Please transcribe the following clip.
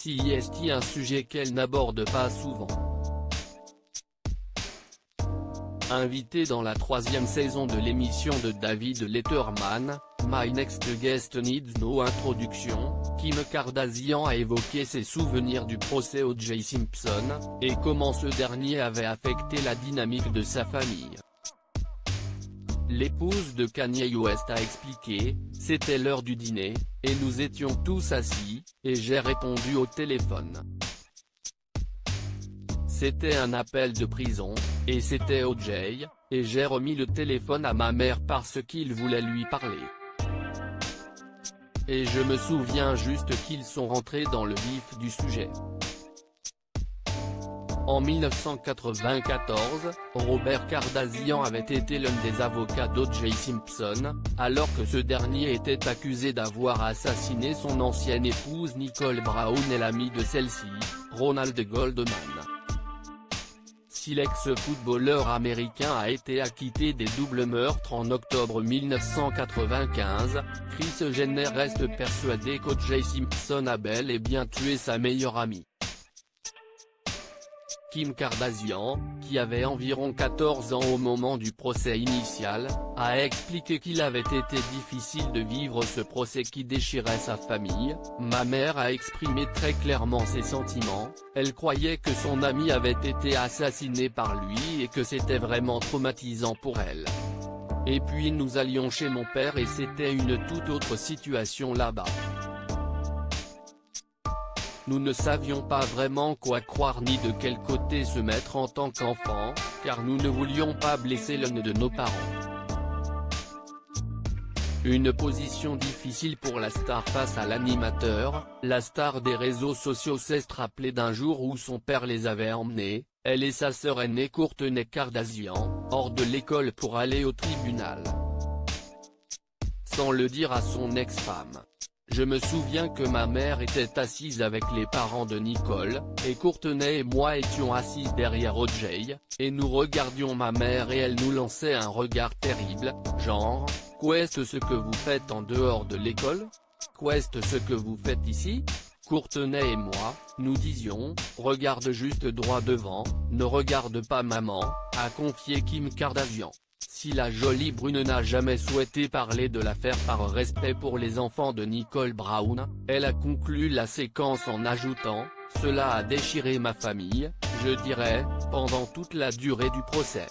C'est un sujet qu'elle n'aborde pas souvent. Invité dans la 3e saison de l'émission de David Letterman, My Next Guest Needs No Introduction, Kim Kardashian a évoqué ses souvenirs du procès O.J. Simpson, et comment ce dernier avait affecté la dynamique de sa famille. L'épouse de Kanye West a expliqué, « C'était l'heure du dîner, et nous étions tous assis, et j'ai répondu au téléphone. C'était un appel de prison, et c'était O.J., et j'ai remis le téléphone à ma mère parce qu'il voulait lui parler. Et je me souviens juste qu'ils sont rentrés dans le vif du sujet. » En 1994, Robert Kardashian avait été l'un des avocats d'O.J. Simpson, alors que ce dernier était accusé d'avoir assassiné son ancienne épouse Nicole Brown et l'ami de celle-ci, Ronald Goldman. Si l'ex-footballeur américain a été acquitté des doubles meurtres en octobre 1995, Kris Jenner reste persuadé qu'O.J. Simpson a bel et bien tué sa meilleure amie. Kim Kardashian, qui avait environ 14 ans au moment du procès initial, a expliqué qu'il avait été difficile de vivre ce procès qui déchirait sa famille. « Ma mère a exprimé très clairement ses sentiments, elle croyait que son ami avait été assassiné par lui et que c'était vraiment traumatisant pour elle. Et puis nous allions chez mon père et c'était une toute autre situation là-bas. Nous ne savions pas vraiment quoi croire ni de quel côté se mettre en tant qu'enfant, car nous ne voulions pas blesser l'un de nos parents. » Une position difficile pour la star face à l'animateur. La star des réseaux sociaux s'est rappelée d'un jour où son père les avait emmenés, elle et sa sœur aînée Kourtney Kardashian, hors de l'école pour aller au tribunal. Sans le dire à son ex-femme. « Je me souviens que ma mère était assise avec les parents de Nicole, et Kourtney et moi étions assises derrière O.J., et nous regardions ma mère et elle nous lançait un regard terrible, genre, « Qu'est-ce que vous faites en dehors de l'école? Qu'est-ce que vous faites ici ?» Kourtney et moi, nous disions, « Regarde juste droit devant, ne regarde pas maman », a confié Kim Kardashian. Si la jolie brune n'a jamais souhaité parler de l'affaire par respect pour les enfants de Nicole Brown, elle a conclu la séquence en ajoutant, « Cela a déchiré ma famille, je dirais, pendant toute la durée du procès.